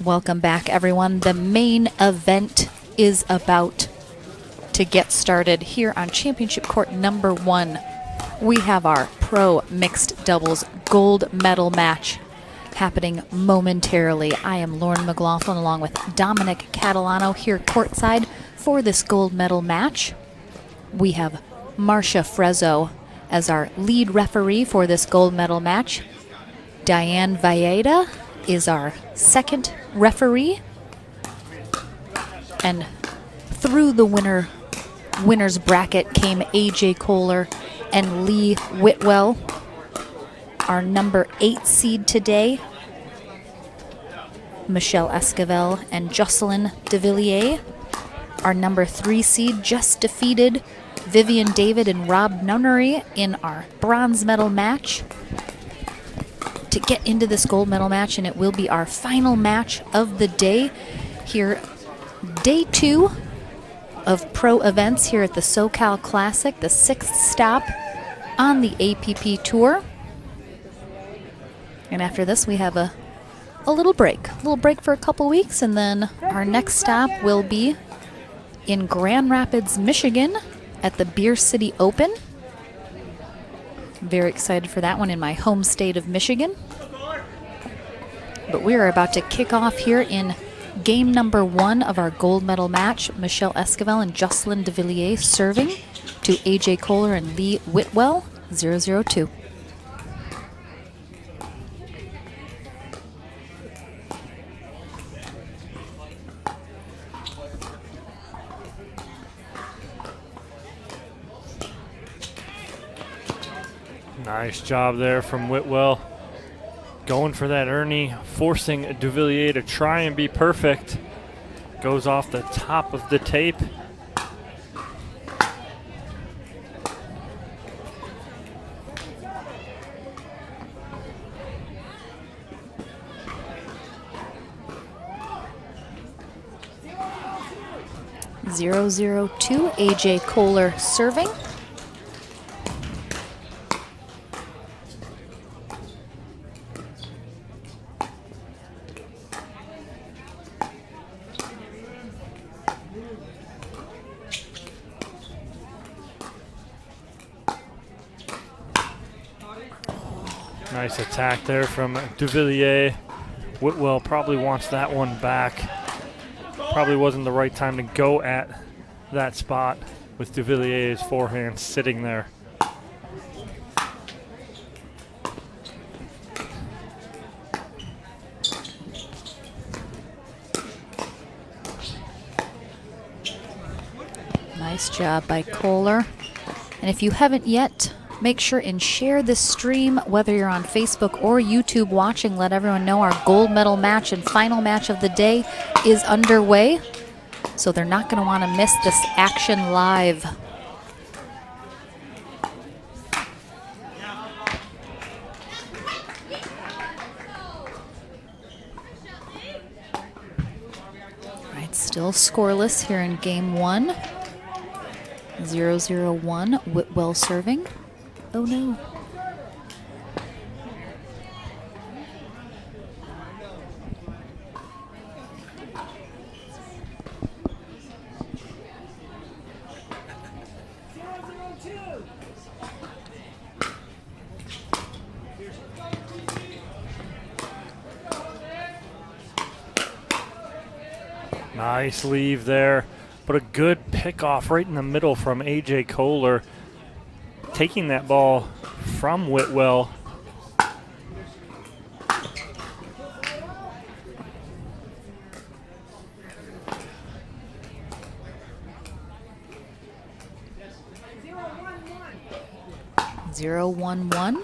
Welcome back, everyone. The main event is about to get started here on Championship Court number 1. We have our Pro Mixed Doubles gold medal match happening momentarily. I am Lauren McLaughlin along with Dominic Catalano here courtside for this gold medal match. We have Marcia Frezzo as our lead referee for this gold medal match. Diane Valleda is our second referee. And through the winner's bracket came AJ Koller and Lee Whitwell. Our number 8 seed today, Michelle Esquivel and Jocelyn Devilliers. Our number 3 seed just defeated Vivian David and Rob Nunnery in our bronze medal match to get into this gold medal match, and it will be our final match of the day here. Day 2 of pro events here at the SoCal Classic, the 6th stop on the APP Tour. And after this, we have a little break for a couple weeks, and then our next stop will be in Grand Rapids, Michigan at the Beer City Open. Very excited for that one in my home state of Michigan. But we are about to kick off here in game number 1 of our gold medal match. Michelle Esquivel and Jocelyn Devilliers serving to AJ Koller and Lee Whitwell, 0-0-2. Nice job there from Whitwell. Going for that Ernie, forcing Devilliers to try and be perfect. Goes off the top of the tape. Zero, 0-2, AJ Koller serving. Nice attack there from Devilliers. Whitwell probably wants that one back. Probably wasn't the right time to go at that spot with Devilliers' forehand sitting there. Nice job by Koller. And if you haven't yet, make sure and share this stream, whether you're on Facebook or YouTube watching. Let everyone know our gold medal match and final match of the day is underway. So they're not going to want to miss this action live. All right, still scoreless here in game 1. 0-0-1, Whitwell serving. Oh no. Nice leave there, but a good pick off right in the middle from AJ Koller. Taking that ball from Whitwell. Zero, 1-1.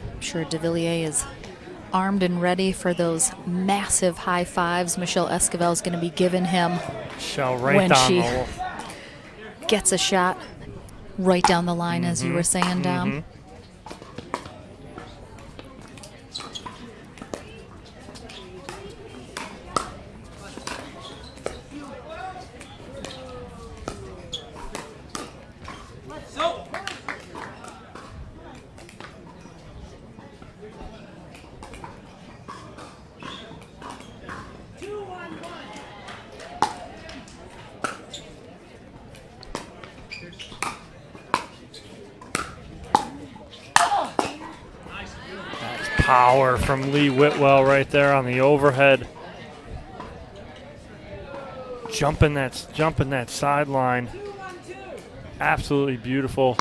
I'm sure Devilliers is armed and ready for those massive high fives Michelle Esquivel is going to be giving him when she gets a shot right down the line, as you were saying, Dom. power from Lee Whitwell right there on the overhead. Jumping that sideline. Absolutely beautiful.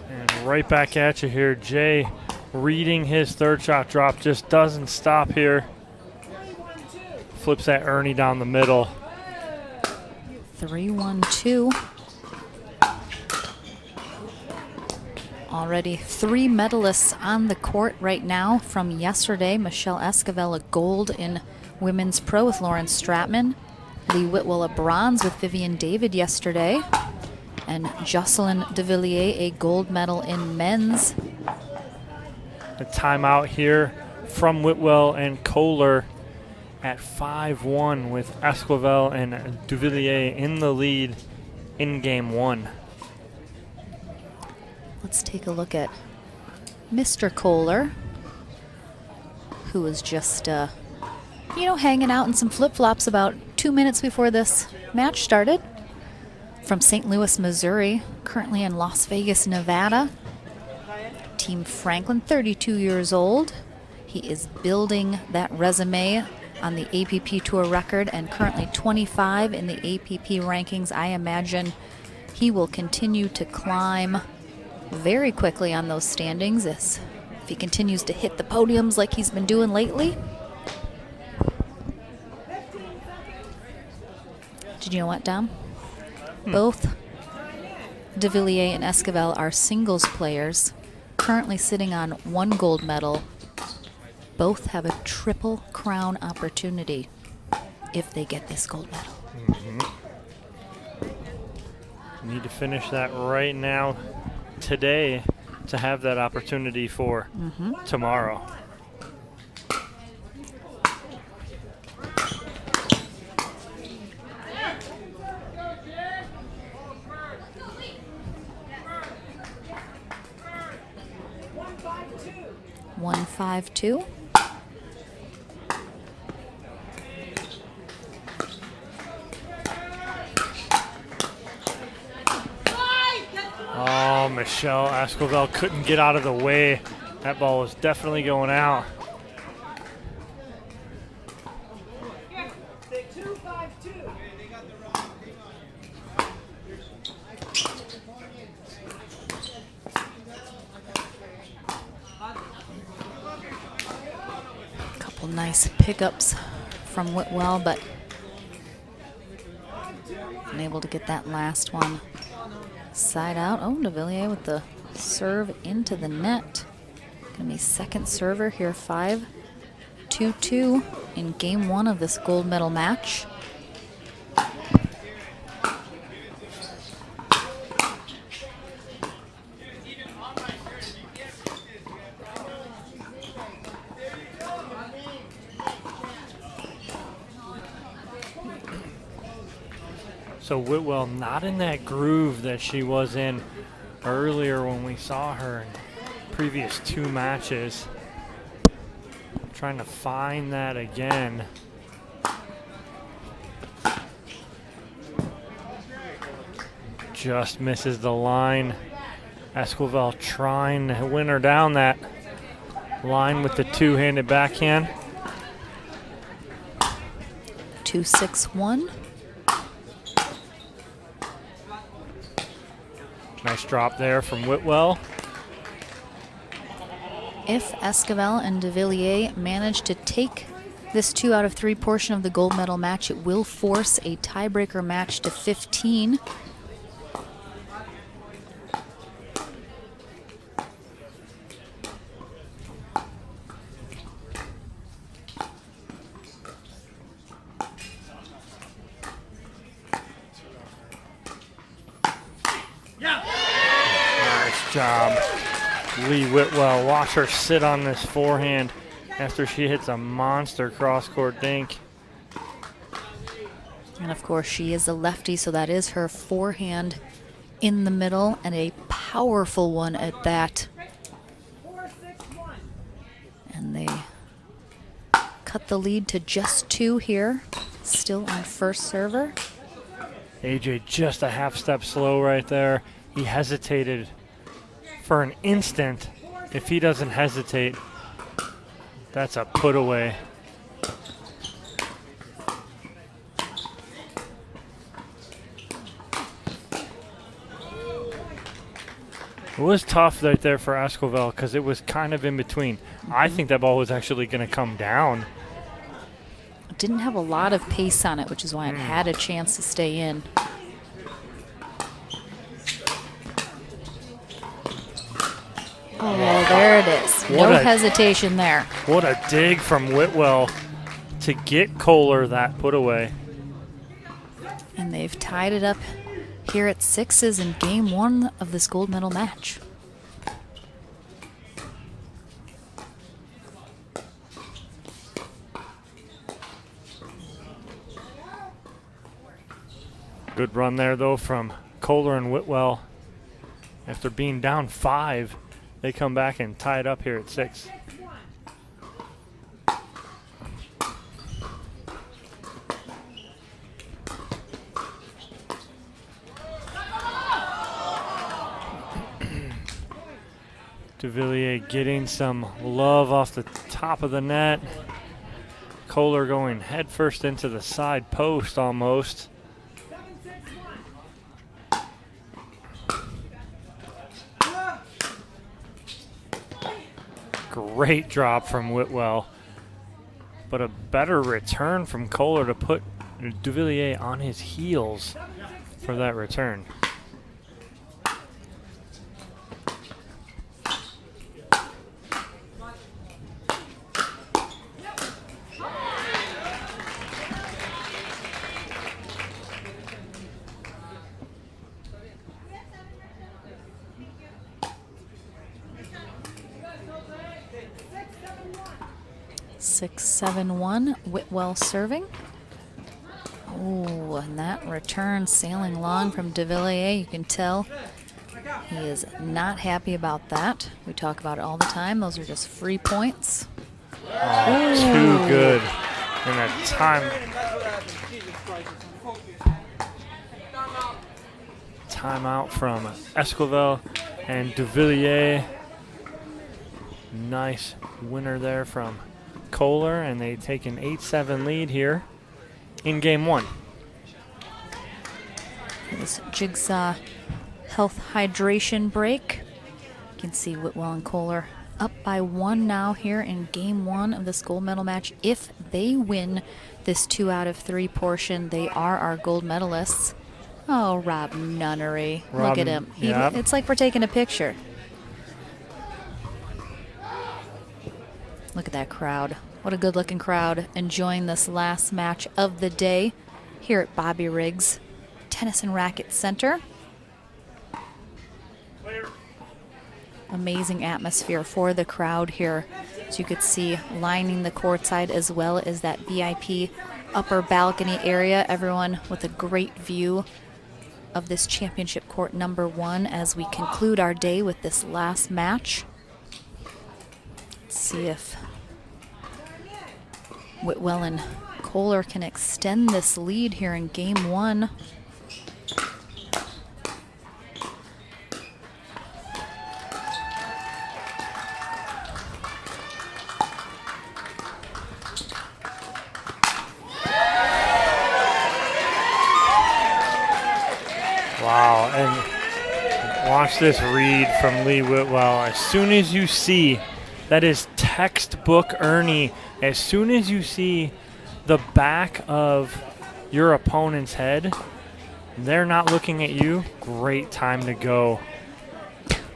And right back at you here. Jay reading his third shot drop, just doesn't stop here. Flips that Ernie down the middle. 3-1-2. Already 3 medalists on the court right now from yesterday. Michelle Esquivel, a gold in women's pro with Lauren Stratman. Lee Whitwell, a bronze with Vivian David yesterday. And Jocelyn Devilliers, a gold medal in men's. A timeout here from Whitwell and Koller at 5-1 with Esquivel and Devilliers in the lead in game 1. Let's take a look at Mr. Koller, who was just, hanging out in some flip-flops about 2 minutes before this match started. From St. Louis, Missouri, currently in Las Vegas, Nevada. Team Franklin, 32 years old. He is building that resume on the APP Tour record and currently 25 in the APP rankings. I imagine he will continue to climb very quickly on those standings if he continues to hit the podiums like he's been doing lately. Did you know what, Dom? Both Devilliers and Esquivel are singles players, currently sitting on 1 gold medal. Both have a triple crown opportunity if they get this gold medal. Need to finish that right now today to have that opportunity for tomorrow. One 5-2. Oh, Michelle Esquivel couldn't get out of the way. That ball was definitely going out. Couple nice pickups from Whitwell, but unable to get that last one. Side out. Oh, Devilliers with the serve into the net. Gonna be second server here. 5-2-2 in game 1 of this gold medal match. So Whitwell not in that groove that she was in earlier when we saw her in previous 2 matches. Trying to find that again. Just misses the line. Esquivel trying to win her down that line with the 2-handed backhand. 2-6-1. Nice drop there from Whitwell. If Esquivel and Devilliers manage to take this 2 out of 3 portion of the gold medal match, it will force a tiebreaker match to 15. Nice job. Lee Whitwell, watch her sit on this forehand after she hits a monster cross-court dink. And of course, she is a lefty, so that is her forehand in the middle, and a powerful one at that. And they cut the lead to just 2 here, still on first server. AJ just a half step slow right there. He hesitated for an instant. If he doesn't hesitate, that's a put away. It was tough right there for Esquivel because it was kind of in between. I think that ball was actually going to come down. It didn't have a lot of pace on it, which is why it had a chance to stay in. Oh, there it is. No hesitation there. What a dig from Whitwell to get Koller that put away. And they've tied it up here at 6s in game 1 of this gold medal match. Good run there, though, from Koller and Whitwell. After being down 5, they come back and tie it up here at 6. Devilliers getting some love off the top of the net. Koller going headfirst into the side post almost. Great drop from Whitwell, but a better return from Koller to put Devilliers on his heels for that return. Six, 7-1, Whitwell serving. Oh, and that return sailing long from Devilliers. You can tell he is not happy about that. We talk about it all the time. Those are just free points. Oh, too good. And a timeout from Esquivel and Devilliers. Nice winner there from Koller, and they take an 8-7 lead here in game 1. This jigsaw health hydration break. You can see Whitwell and Koller up by 1 now here in game 1 of this gold medal match. If they win this 2 out of 3 portion, they are our gold medalists. Oh, Rob Nunnery. Look at him. It's like we're taking a picture. Look at that crowd. What a good-looking crowd enjoying this last match of the day here at Bobby Riggs Tennis and Racket Center. Amazing atmosphere for the crowd here, as you could see, lining the courtside as well as that VIP upper balcony area. Everyone with a great view of this championship court number 1 as we conclude our day with this last match. Let's see if Whitwell and Koller can extend this lead here in game 1. Wow, and watch this read from Lee Whitwell. As soon as you see, that is textbook Ernie. As soon as you see the back of your opponent's head, they're not looking at you, great time to go.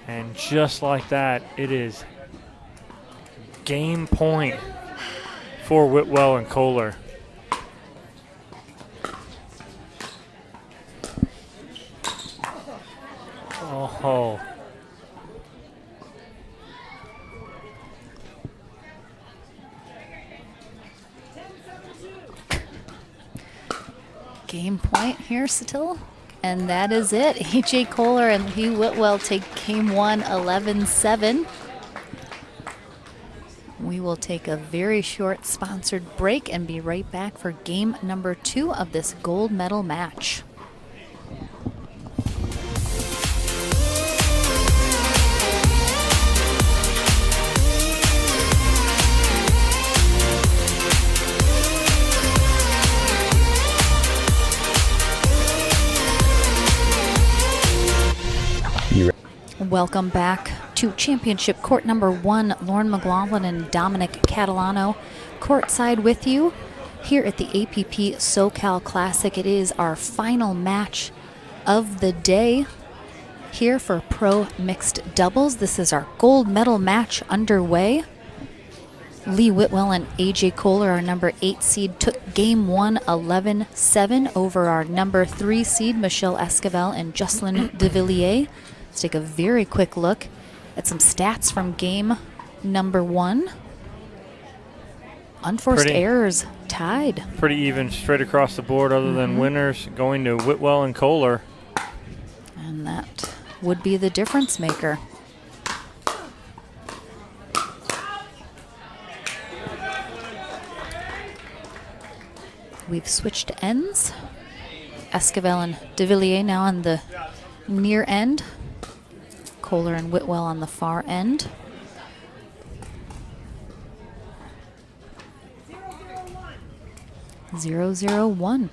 And just like that, it is game point for Whitwell and Koller. Oh. Game point here still, and that is it. AJ Koller and Lee Whitwell take game 1 11-7. We will take a very short sponsored break and be right back for game number 2 of this gold medal match. Welcome back to Championship Court number 1. Lauren McLaughlin and Dominic Catalano courtside with you here at the APP SoCal Classic. It is our final match of the day here for Pro Mixed Doubles. This is our gold medal match underway. Lee Whitwell and AJ Koller, our number 8 seed, took game 1 11-7 over our number 3 seed, Michelle Esquivel and Jocelyn Devilliers. Let's take a very quick look at some stats from game number 1. Unforced errors tied. Pretty even straight across the board, other than winners going to Whitwell and Koller. And that would be the difference maker. We've switched ends. Esquivel and Devilliers now on the near end. Koller and Whitwell on the far end. Zero, 0-1.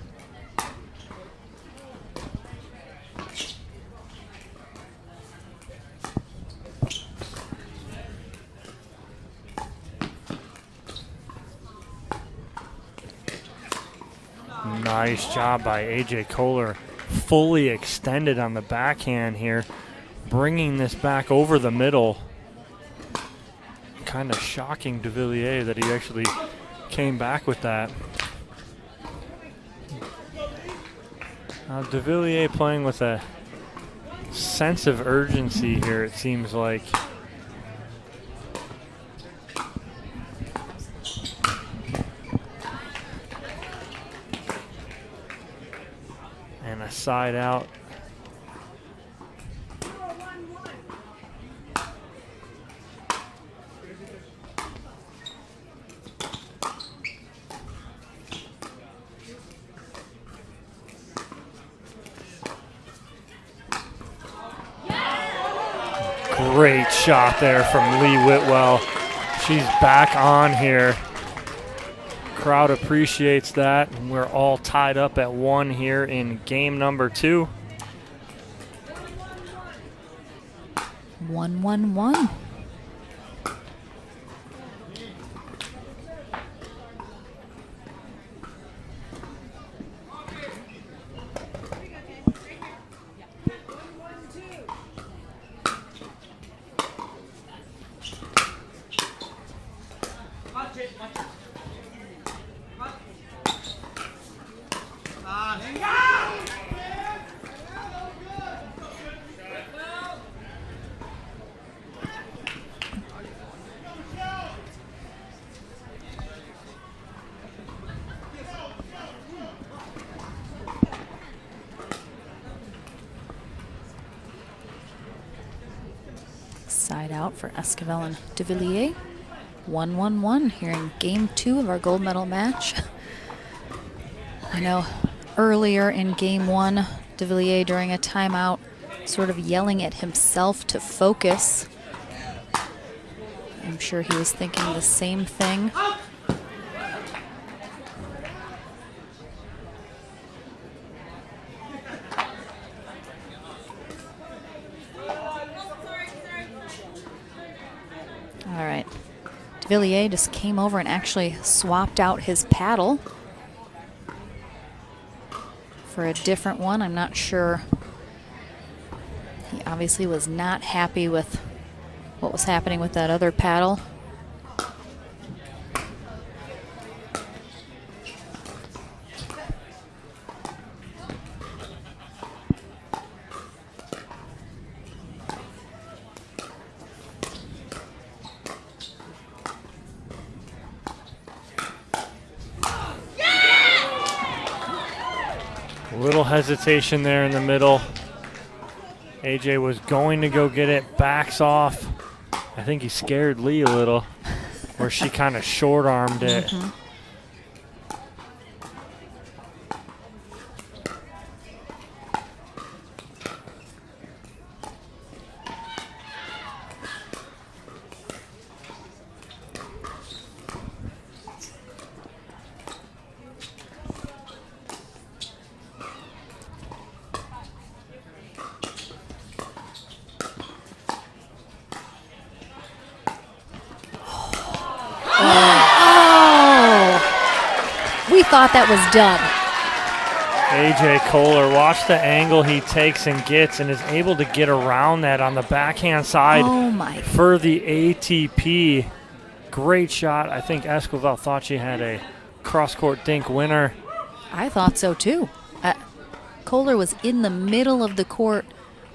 Nice job by AJ Koller. Fully extended on the backhand here, bringing this back over the middle. Kind of shocking Devilliers that he actually came back with that. Devilliers playing with a sense of urgency here, it seems like. And a side out. Great shot there from Lee Whitwell. She's back on here. Crowd appreciates that. And we're all tied up at 1 here in game number 2. 1-1-1. Side out for Esquivel and Devilliers. 1-1-1 here in game 2 of our gold medal match. I know earlier in game 1, Devilliers during a timeout sort of yelling at himself to focus. I'm sure he was thinking the same thing. All right. Devilliers just came over and actually swapped out his paddle for a different one. I'm not sure. He obviously was not happy with what was happening with that other paddle. Little hesitation there in the middle. AJ was going to go get it, backs off. I think he scared Lee a little, where she kind of short-armed it. thought that was done. AJ Koller, watch the angle he takes and gets and is able to get around that on the backhand side for the ATP. Great shot. I think Esquivel thought she had a cross-court dink winner. I thought so too. Koller was in the middle of the court,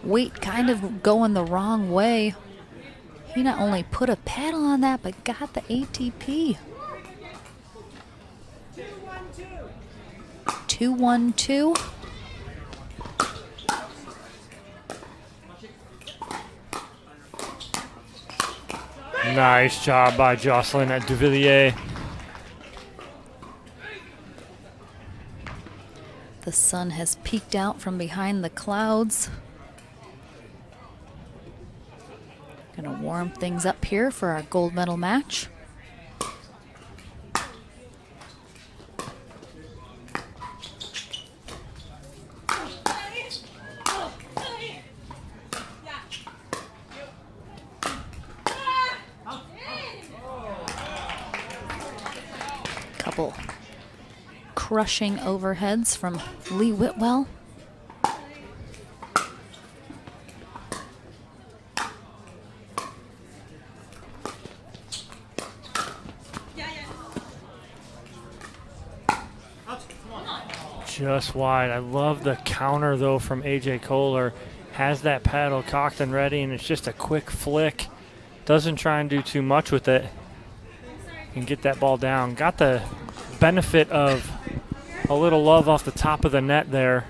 weight kind of going the wrong way. He not only put a paddle on that, but got the ATP. 2-1-2. Nice job by Jocelyn at Devilliers. The sun has peeked out from behind the clouds. Gonna warm things up here for our gold medal match. Couple crushing overheads from Lee Whitwell. Just wide. I love the counter, though, from AJ Koller. Has that paddle cocked and ready, and it's just a quick flick. Doesn't try and do too much with it. And get that ball down. Got the benefit of a little love off the top of the net there.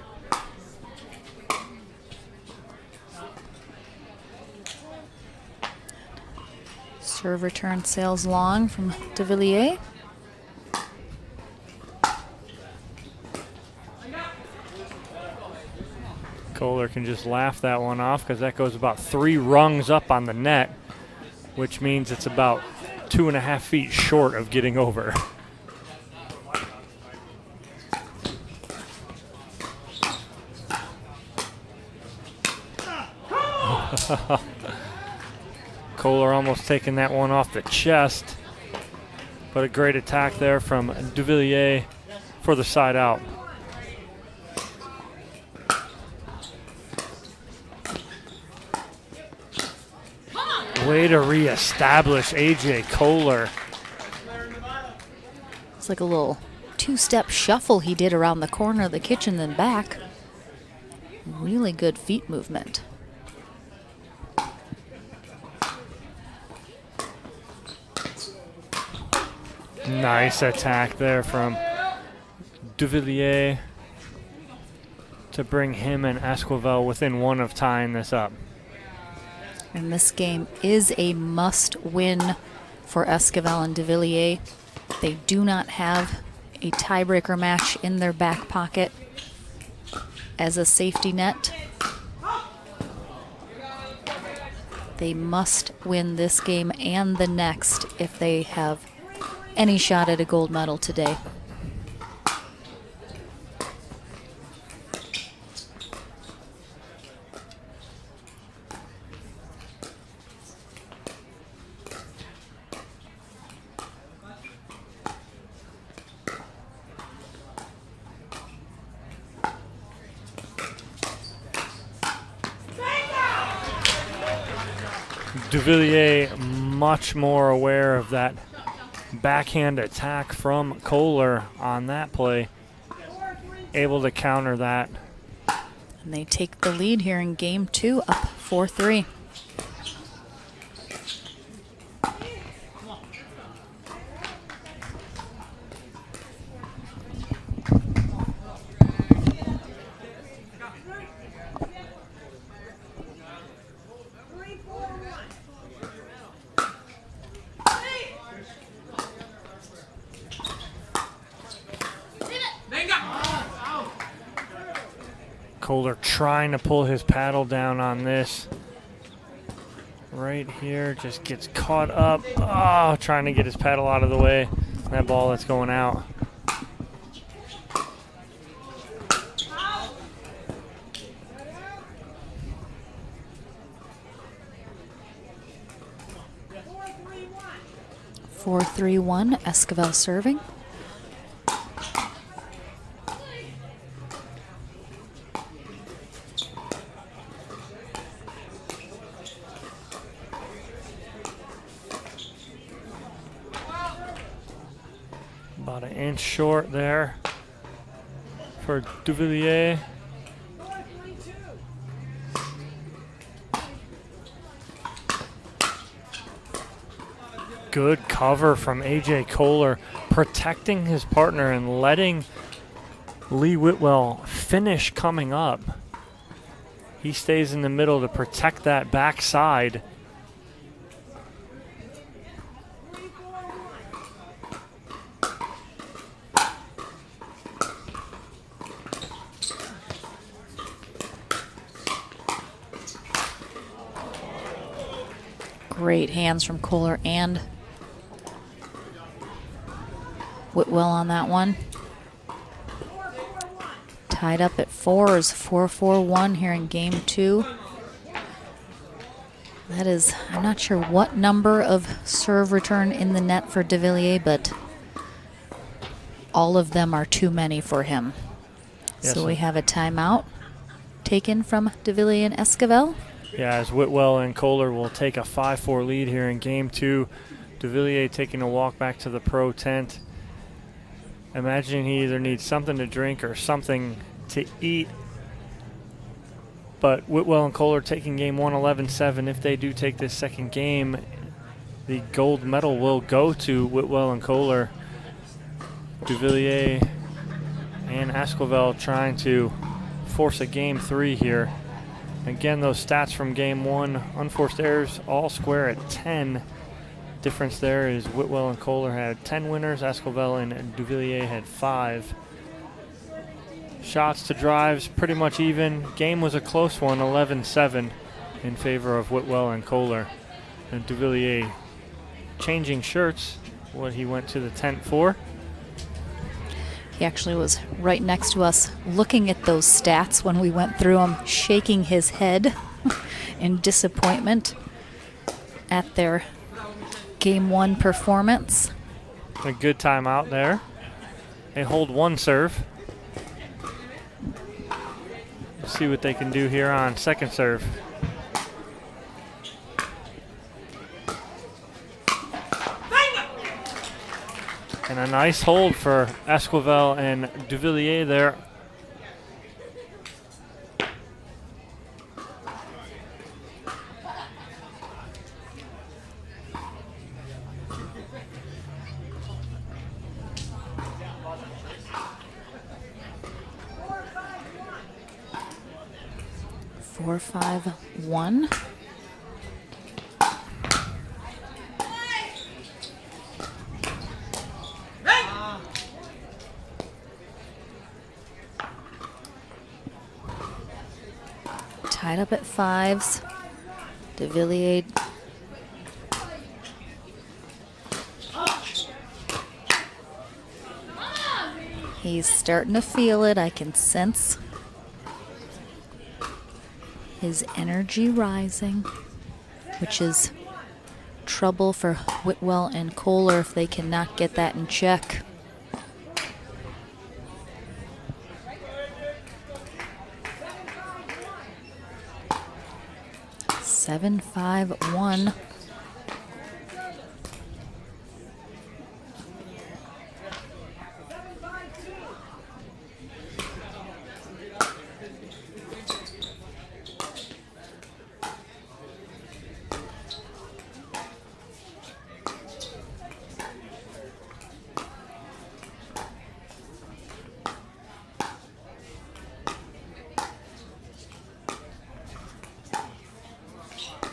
Serve return sails long from Devilliers. Koller can just laugh that one off because that goes about 3 rungs up on the net, which means it's about 2.5 feet short of getting over. Koller almost taking that one off the chest, but a great attack there from Devilliers for the side out. Way to reestablish AJ Koller. It's like a little 2-step shuffle he did around the corner of the kitchen then back. Really good feet movement. Nice attack there from Devilliers to bring him and Esquivel within 1 of tying this up. And this game is a must-win for Esquivel and Devilliers. They do not have a tiebreaker match in their back pocket as a safety net. They must win this game and the next if they have any shot at a gold medal today. Devilliers much more aware of that backhand attack from Koller on that play. Able to counter that. And they take the lead here in game 2, up 4-3. Koller trying to pull his paddle down on this. Right here, just gets caught up. Oh, trying to get his paddle out of the way. That ball that's going out. Four, 3-1, Esquivel serving. inch short there for Devilliers. Good cover from AJ Koller, protecting his partner and letting Lee Whitwell finish coming up. He stays in the middle to protect that backside. Great hands from Koller and Whitwell on that one. Tied up at 4 is 4-4-1 here in game 2. That is, I'm not sure what number of serve return in the net for Devilliers, but all of them are too many for him. Yes, so we have a timeout taken from Devilliers and Esquivel. Yeah, as Whitwell and Koller will take a 5-4 lead here in game 2. Devilliers taking a walk back to the pro tent. Imagining he either needs something to drink or something to eat. But Whitwell and Koller taking game 1 11-7. If they do take this second game, the gold medal will go to Whitwell and Koller. Devilliers and Esquivel trying to force a game 3 here. Again, those stats from game 1, unforced errors all square at 10. Difference there is Whitwell and Koller had 10 winners, Esquivel and Devilliers had 5. Shots to drives pretty much even. Game was a close one, 11-7 in favor of Whitwell and Koller. And Devilliers changing shirts, what he went to the tent for. He actually was right next to us looking at those stats when we went through them, shaking his head in disappointment at their game 1 performance. A good timeout there. They hold 1 serve. Let's see what they can do here on second serve. And a nice hold for Esquivel and Devilliers there. Four, 5, 1. Tied up at 5s. Devilliers he's starting to feel it. I can sense his energy rising, which is trouble for Whitwell and Koller if they cannot get that in check. Seven, 5, 1.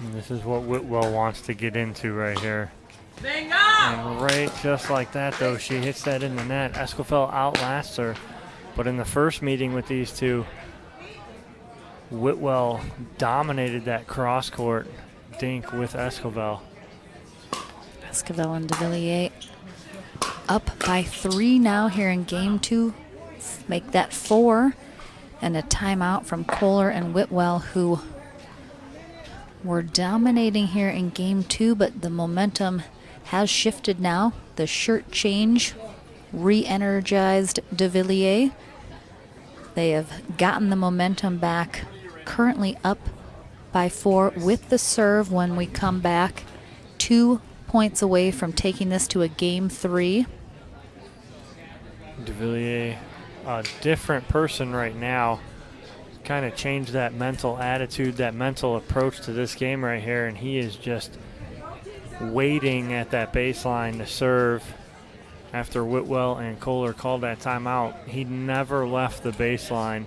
And this is what Whitwell wants to get into right here. Bingo! And right just like that, though, she hits that in the net. Esquivel outlasts her. But in the first meeting with these two, Whitwell dominated that cross-court dink with Esquivel. Esquivel and Devilliers up by 3 now here in game 2. Make that 4. And a timeout from Koller and Whitwell, who were dominating here in game 2, but the momentum has shifted now. The shirt change re-energized Devilliers. They have gotten the momentum back, currently up by 4 with the serve when we come back. 2 points away from taking this to a game 3. Devilliers, a different person right now. Kind of changed that mental attitude, that mental approach to this game right here, and he is just waiting at that baseline to serve. After Whitwell and Koller called that timeout, he never left the baseline.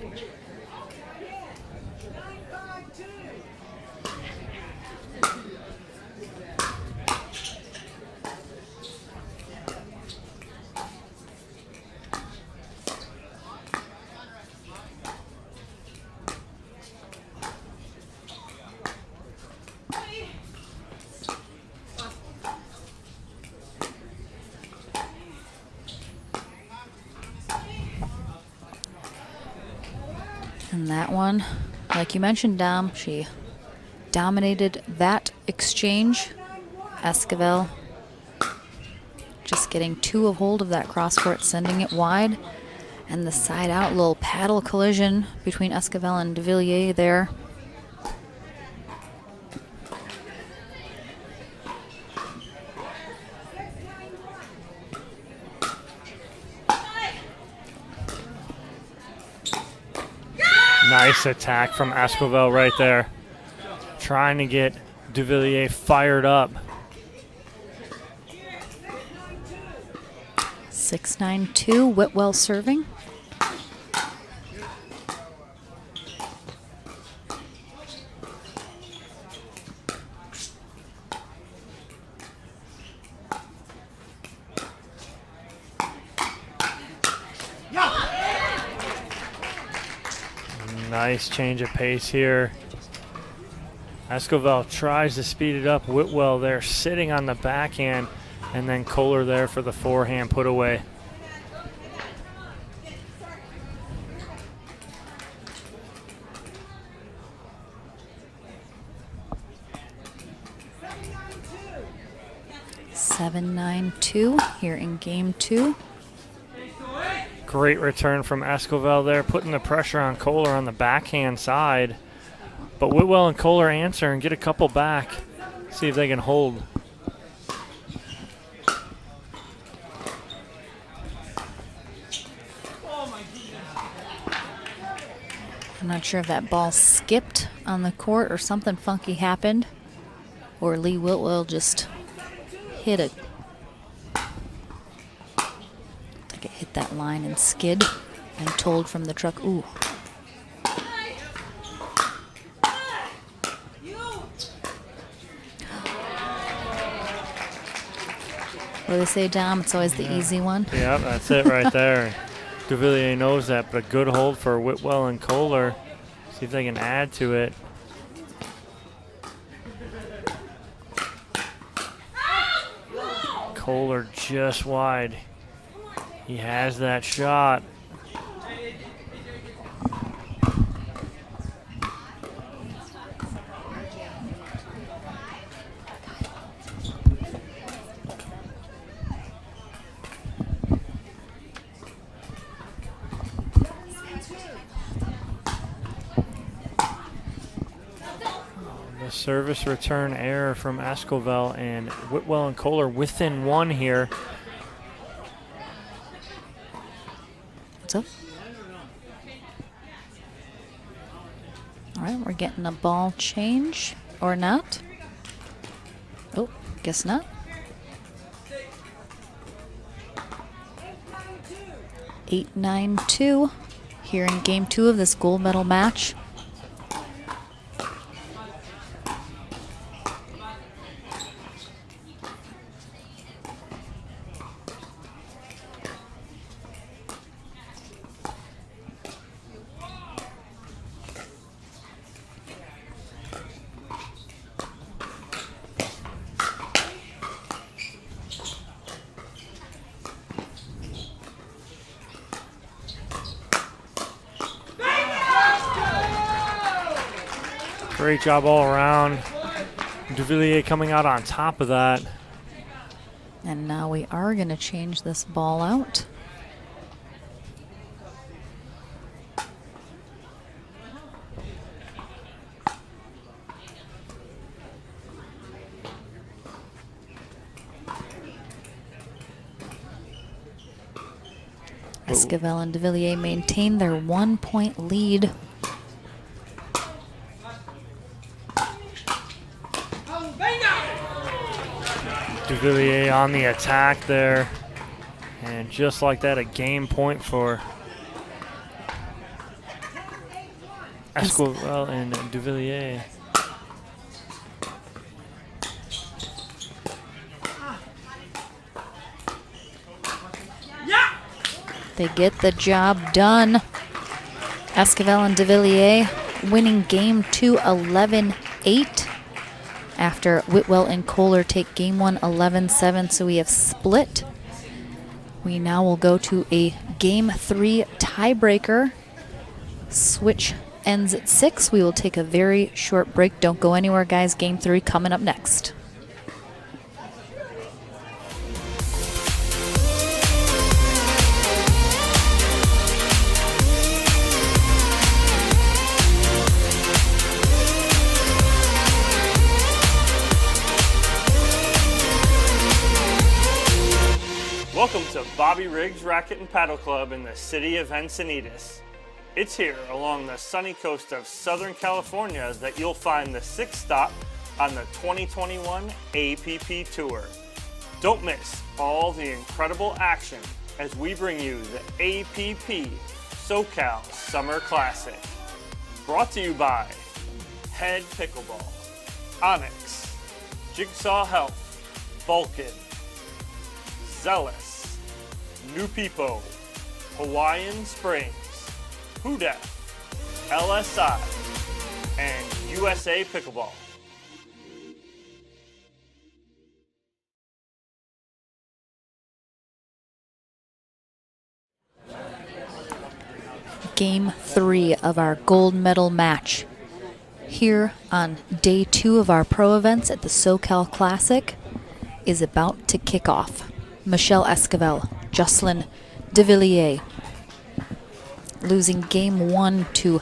And that one, like you mentioned, Dom, she dominated that exchange. Esquivel just getting a hold of that cross court, sending it wide. And the side out little paddle collision between Esquivel and Devilliers there. Nice attack from Esquivel right there. Trying to get Devilliers fired up. 6-9-2, Whitwell serving. Nice change of pace here. Esquivel tries to speed it up. Whitwell there sitting on the backhand, and then Koller there for the forehand put away. Seven, 9-2 here in game 2. Great return from Esquivel there, putting the pressure on Koller on the backhand side. But Whitwell and Koller answer and get a couple back. See if they can hold. I'm not sure if that ball skipped on the court or something funky happened, or Lee Whitwell just hit it. Like it hit that line and skid and told from the truck, ooh. What do they say, Dom? It's always the easy one. Yep, that's it right there. Devilliers knows that, but a good hold for Whitwell and Koller. See if they can add to it. Koller just wide. He has that shot. Service return error from Esquivel, and Whitwell and Koller within one here. What's up? All right, we're getting a ball change, or not. Oh, guess not. 8-9-2 here in game 2 of this gold medal match. Great job all around. Devilliers coming out on top of that. And now we are going to change this ball out. Esquivel and Devilliers maintain their 1-point lead. Devilliers on the attack there. And just like that, a game point for Esquivel and Devilliers. They get the job done. Esquivel and Devilliers winning game 2 11-8 after Whitwell and Koller take game 1 11-7, so we have split. We now will go to a game 3 tiebreaker. Switch ends at 6. We will take a very short break. Don't go anywhere, guys. Game 3 coming up next. Welcome to Bobby Riggs Racket and Paddle Club in the city of Encinitas. It's here along the sunny coast of Southern California that you'll find the 6th stop on the 2021 APP Tour. Don't miss all the incredible action as we bring you the APP SoCal Summer Classic. Brought to you by Head Pickleball, Onyx, Jigsaw Health, Vulcan, Zealous, New Peepo, Hawaiian Springs, Huda, LSI, and USA Pickleball. Game 3 of our gold medal match here on day 2 of our pro events at the SoCal Classic is about to kick off. Michelle Esquivel, Jocelyn Devilliers, losing game 1 to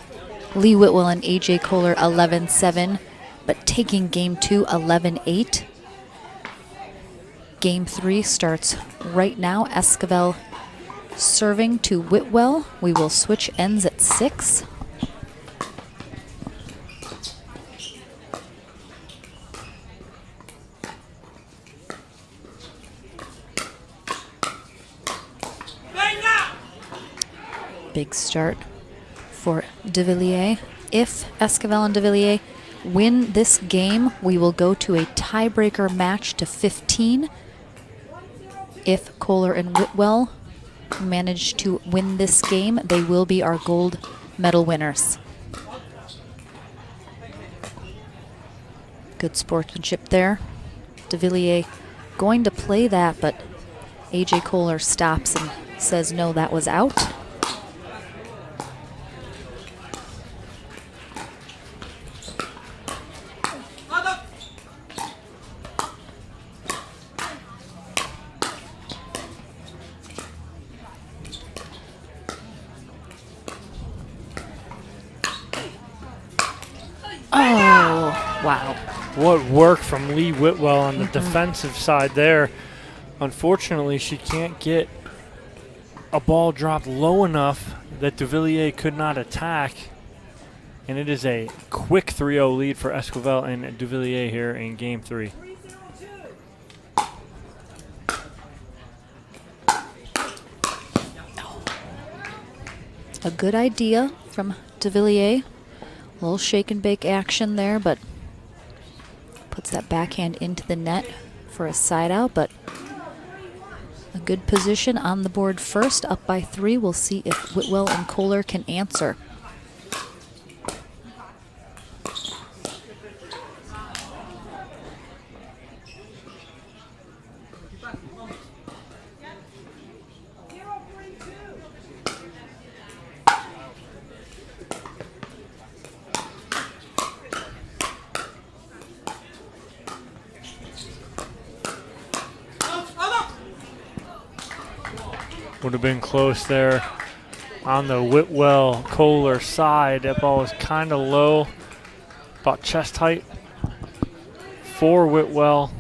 Lee Whitwell and AJ Koller 11-7, but taking game 2 11-8. Game 3 starts right now. Esquivel serving to Whitwell. We will switch ends at 6. Big start for Devilliers. If Esquivel and Devilliers win this game, we will go to a tiebreaker match to 15. If Koller and Whitwell manage to win this game, they will be our gold medal winners. Good sportsmanship there. Devilliers going to play that, but AJ Koller stops and says no, that was out. Oh, wow. What work from Lee Whitwell on the defensive side there. Unfortunately, she can't get a ball dropped low enough that Devilliers could not attack. And it is a quick 3-0 lead for Esquivel and Devilliers here in game 3. A good idea from Devilliers. A little shake and bake action there, but puts that backhand into the net for a side out, but a good position on the board first, up by 3. We'll see if Whitwell and Koller can answer. Would have been close there on the Whitwell-Koller side. That ball was kind of low, about chest height for Whitwell.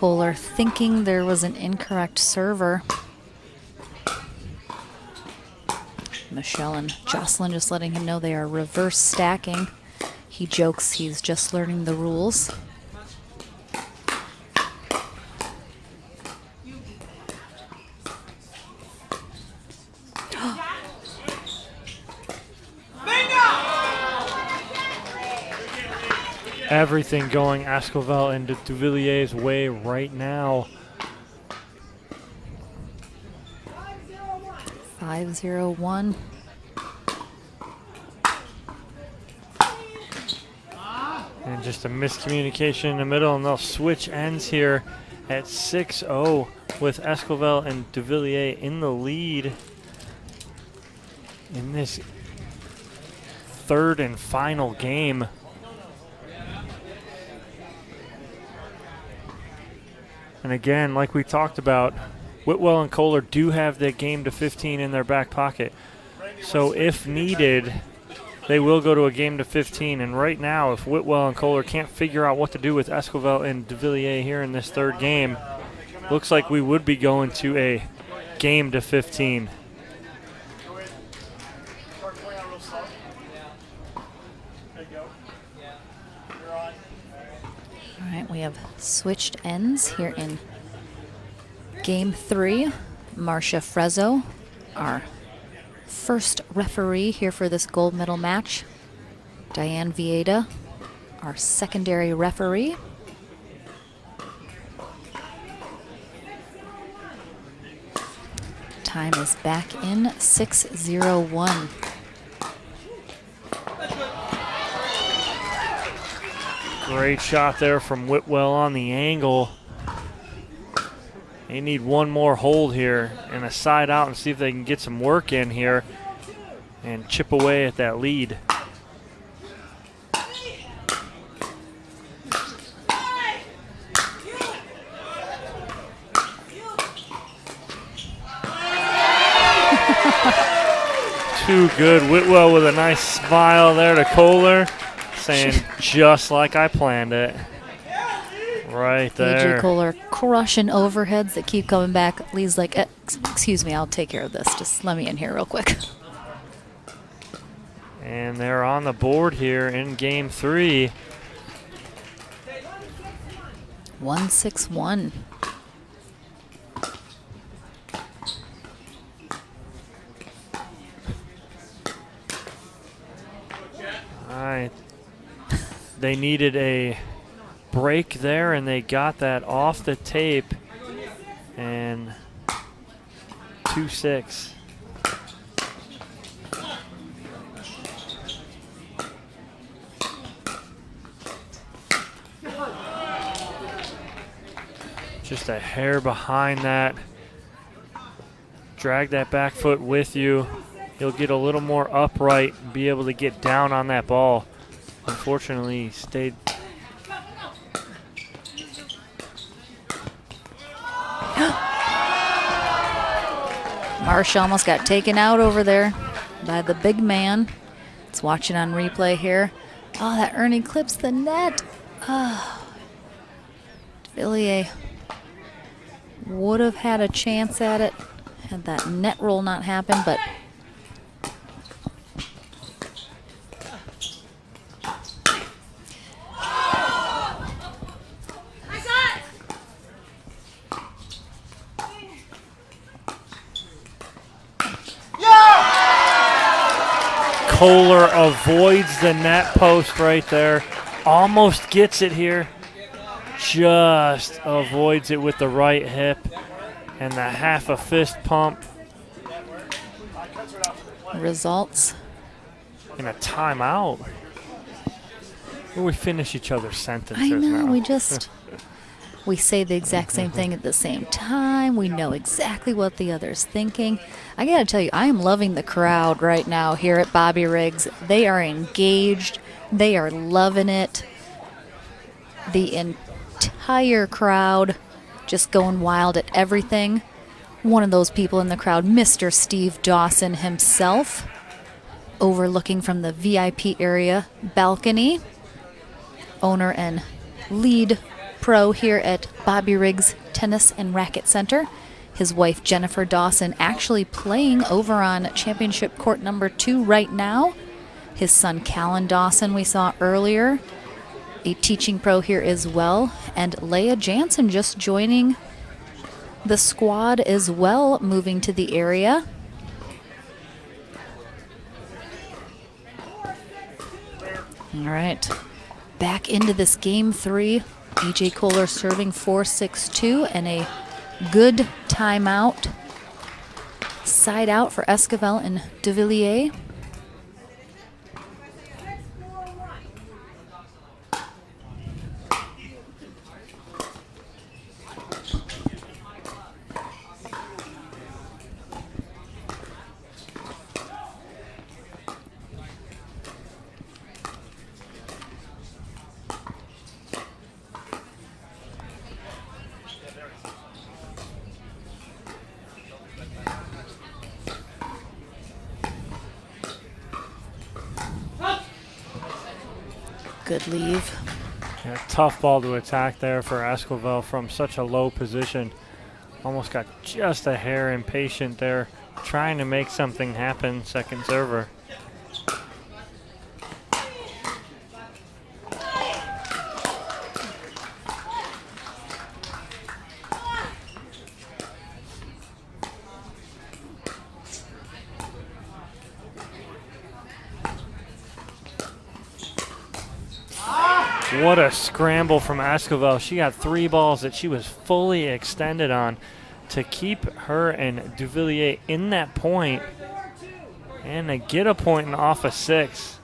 Koller thinking there was an incorrect server. Michelle and Jocelyn just letting him know they are reverse stacking. He jokes he's just learning the rules. Everything going Esquivel and Devilliers' way right now. 5-0-1. And just a miscommunication in the middle, and they'll switch ends here at 6-0 with Esquivel and Devilliers in the lead in this third and final game. And again, like we talked about, Whitwell and Koller do have the game to 15 in their back pocket. So if needed, they will go to a game to 15. And right now, if Whitwell and Koller can't figure out what to do with Esquivel and Devilliers here in this third game, looks like we would be going to a game to 15. All right, we have switched ends here in Game 3. Marcia Frezzo, our first referee here for this gold medal match. Diane Vieda, our secondary referee. Time is back in 6:01. Great shot there from Whitwell on the angle. They need one more hold here and a side out and see if they can get some work in here and chip away at that lead. Too good. Whitwell with a nice smile there to Koller, saying just like I planned it. Right there. AJ Koller crushing overheads that keep coming back. Lee's like, excuse me, I'll take care of this. Just let me in here real quick. And they're on the board here in Game 3. 1-6-1. All right. They needed a break there, and they got that off the tape. And 2-6. Just a hair behind that. Drag that back foot with you. You'll get a little more upright and be able to get down on that ball. Unfortunately, he stayed. Marcia almost got taken out over there by the big man. It's watching on replay here. Oh, that Ernie clips the net. Oh. Devilliers would have had a chance at it had that net roll not happened, but Koller avoids the net post right there. Almost gets it here. Just avoids it with the right hip and the half a fist pump. results. In a timeout. Where we finish each other's sentences I know, now. we say the exact same thing at the same time. We know exactly what the other's thinking. I gotta tell you, I am loving the crowd right now here at Bobby Riggs. They are engaged. They are loving it. The entire crowd just going wild at everything. One of those people in the crowd, Mr. Steve Dawson himself, overlooking from the VIP area balcony. Owner and lead pro here at Bobby Riggs Tennis and Racket Center. His wife, Jennifer Dawson, actually playing over on championship court number 2 right now. His son, Callan Dawson, we saw earlier, a teaching pro here as well. And Leah Jansen just joining the squad as well, moving to the area. All right, back into this game 3. AJ Koller serving 4-6-2 and a good timeout. Side out for Esquivel and Devilliers. Good leave. Yeah, tough ball to attack there for Esquivel from such a low position. Almost got just a hair impatient there, trying to make something happen, second server. What a scramble from Esquivel. She got 3 balls that she was fully extended on to keep her and Devilliers in that point and to get a point and off a 6.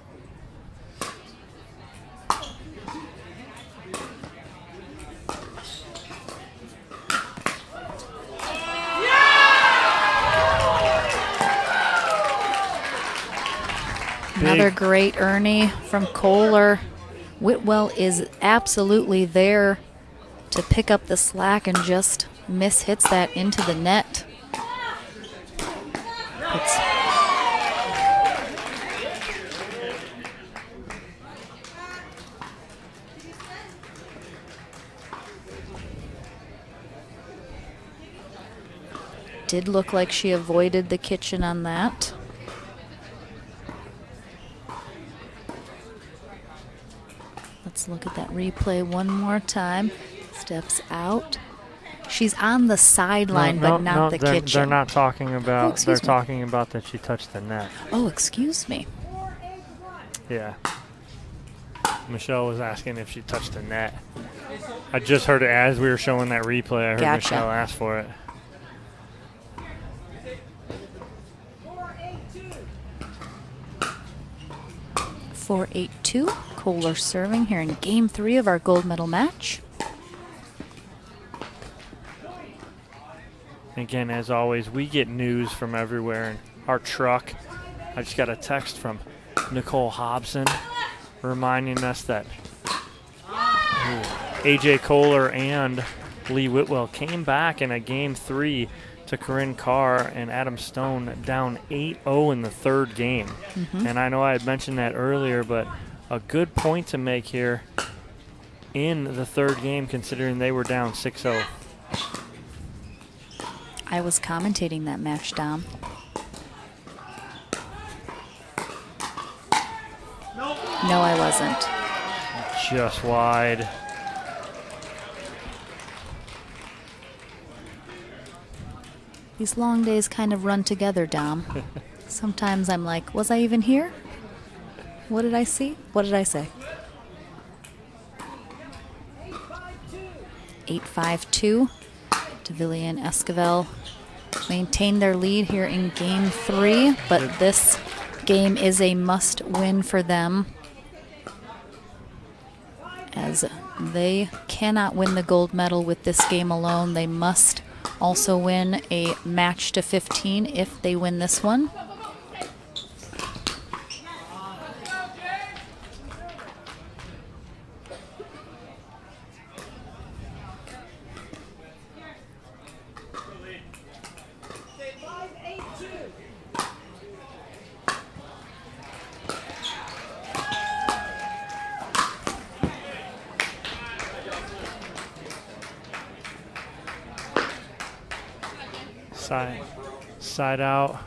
Another great Ernie from Koller. Whitwell is absolutely there to pick up the slack and just mishits that into the net. Did look like she avoided the kitchen on that. Let's look at that replay one more time. Steps out. She's on the sideline, but not the kitchen. They're not talking about. They're talking about that she touched the net. Oh, excuse me. Yeah. Michelle was asking if she touched the net. I just heard it as we were showing that replay. I heard Gotcha. Michelle ask for it. Four, 8-2. Koller serving here in game 3 of our gold medal match. Again, as always, we get news from everywhere in our truck. I just got a text from Nicole Hobson reminding us that AJ Koller and Lee Whitwell came back in a game 3 to Corinne Carr and Adam Stone down 8-0 in the 3rd game. And I know I had mentioned that earlier, but a good point to make here in the 3rd game considering they were down 6-0. I was commentating that match, Dom. No, I wasn't. Just wide. These long days kind of run together, Dom. Sometimes I'm like, was I even here? What did I see? What did I say? 8-5-2. Devilliers and Esquivel maintain their lead here in game 3, but this game is a must-win for them, as they cannot win the gold medal with this game alone. They must also win a match to 15 if they win this one. Side out.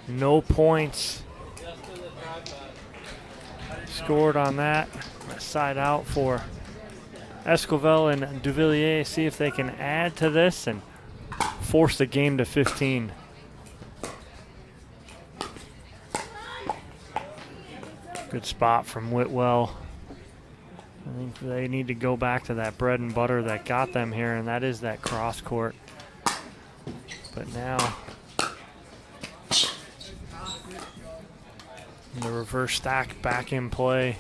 No points scored on that. Side out for Esquivel and Devilliers. See if they can add to this and force the game to 15. Good spot from Whitwell. I think they need to go back to that bread and butter that got them here, and that is that cross court. But now the reverse stack back in play.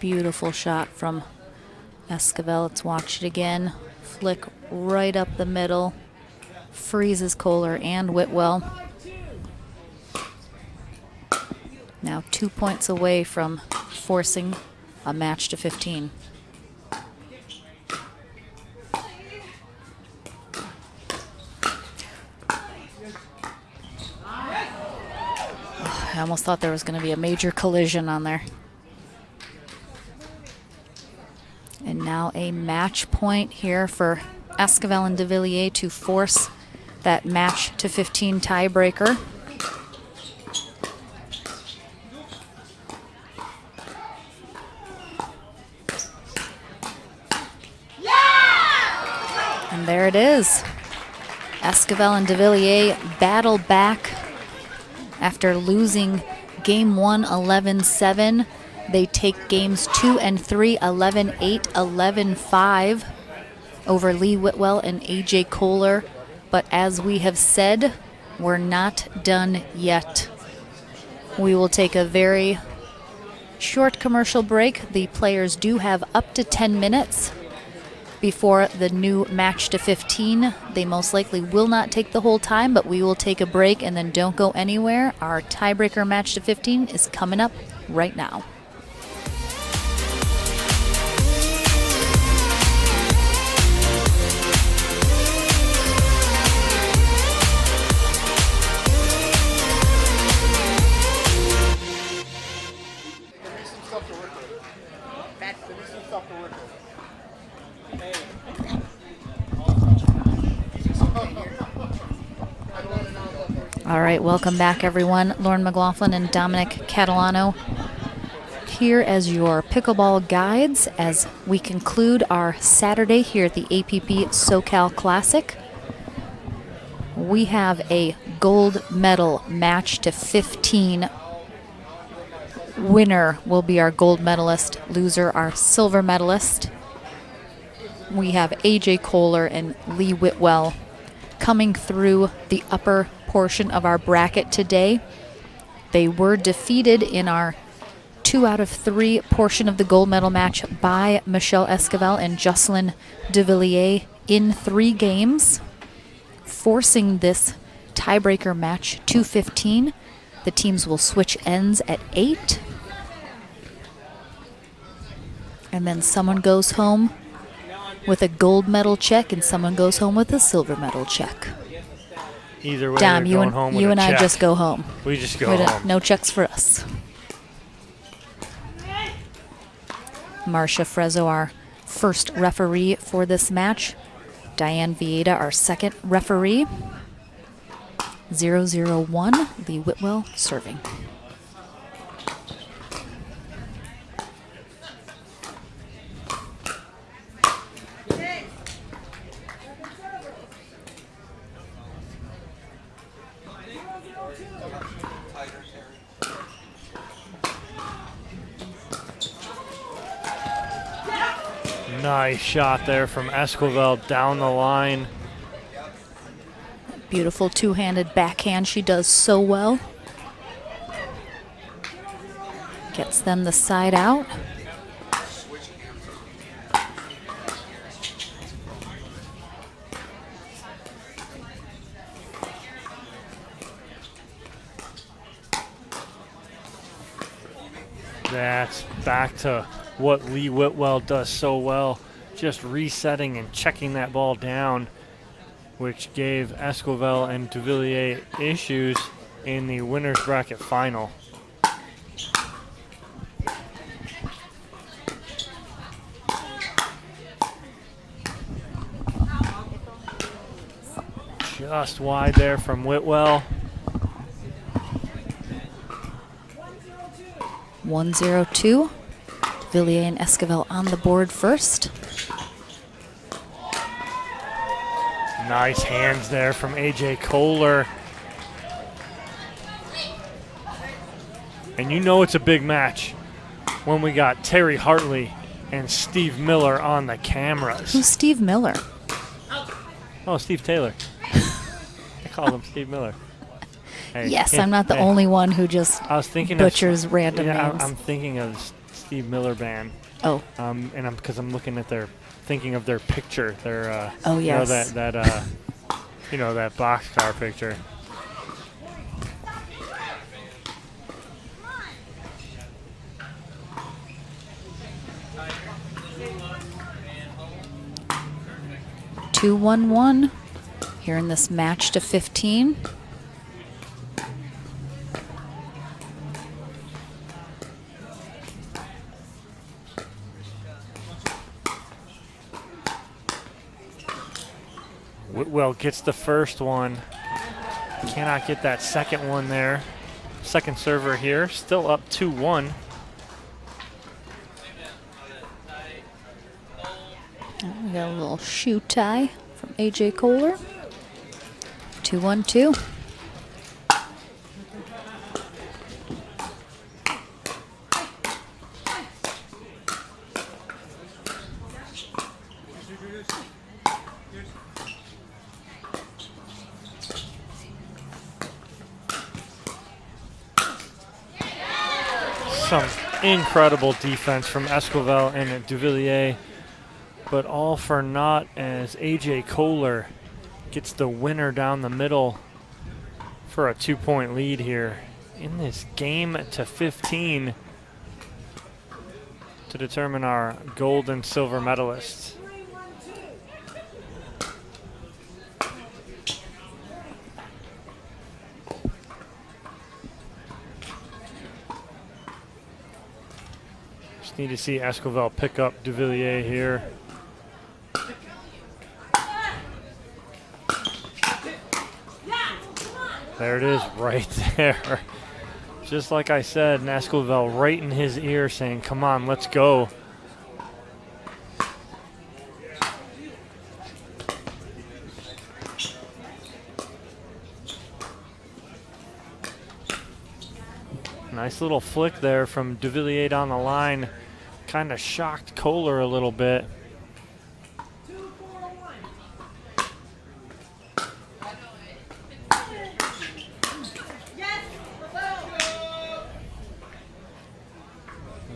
Beautiful shot from Esquivel. Let's watch it again. Flick right up the middle. Freezes Koller and Whitwell. Now 2 points away from forcing a match to 15. I almost thought there was going to be a major collision on there. And now a match point here for Esquivel and Devilliers to force that match to 15 tiebreaker. And there it is. Esquivel and Devilliers battle back after losing game 1 11-7. They take games 2 and 3 11-8, 11-5 over Lee Whitwell and AJ Koller. But as we have said, we're not done yet. We will take a very short commercial break. The players do have up to 10 minutes before the new match to 15. They most likely will not take the whole time, but we will take a break and then don't go anywhere. Our tiebreaker match to 15 is coming up right now. All right, welcome back, everyone. Lauren McLaughlin and Dominic Catalano here as your pickleball guides as we conclude our Saturday here at the APP SoCal Classic. We have a gold medal match to 15. Winner will be our gold medalist, loser our silver medalist. We have AJ Koller and Lee Whitwell coming through the upper portion of our bracket today. They were defeated in our 2 out of 3 portion of the gold medal match by Michelle Esquivel and Jocelyn Devilliers in 3 games, forcing this tiebreaker match to 15. The teams will switch ends at 8. And then someone goes home with a gold medal check and someone goes home with a silver medal check. Either way, Dom, you and I just go home. We just go home. No checks for us. Marcia Frezzo, our first referee for this match. Diane Vieta, our second referee. 0-0-1, Lee Whitwell serving. Nice shot there from Esquivel down the line. Beautiful two-handed backhand she does so well. Gets them the side out. That's back to what Lee Whitwell does so well, just resetting and checking that ball down, which gave Esquivel and Devilliers issues in the winner's bracket final. just wide there from Whitwell. 1-0-2. Devilliers and Esquivel on the board first. Nice hands there from AJ Koller. And you know it's a big match when we got Terry Hartley and Steve Miller on the cameras. Who's Steve Miller? Oh, Steve Taylor. I called him Steve Miller. Hey, Yes, I'm not the only one who just I was thinking butchers random names. I'm thinking of Steve Miller Band. Oh. And I'm looking at thinking of their picture. Their oh yes. You know, that boxcar picture. Two 1-1 here in this match to 15. Whitwell gets the first one. Cannot get that second one there. Second server here, still up 2-1. We got a little shoe tie from AJ Koller. 2-1-2. Some incredible defense from Esquivel and Devilliers, but all for naught as AJ Koller gets the winner down the middle for a 2-point lead here in this game to 15 to determine our gold and silver medalists. Just need to see Esquivel pick up Devilliers here. There it is, right there. Just like I said, Esquivel right in his ear saying, come on, let's go. Nice little flick there from Devilliers down the line. Kind of shocked Koller a little bit.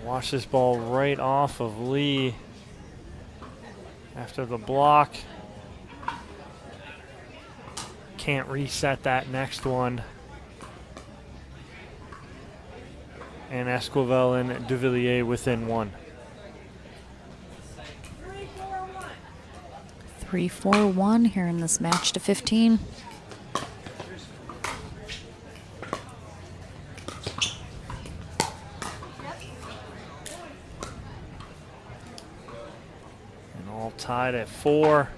Watch this ball right off of Lee after the block. Can't reset that next one. And Esquivel and Devilliers within one. 3-4-1 here in this match to 15. And all tied at 4.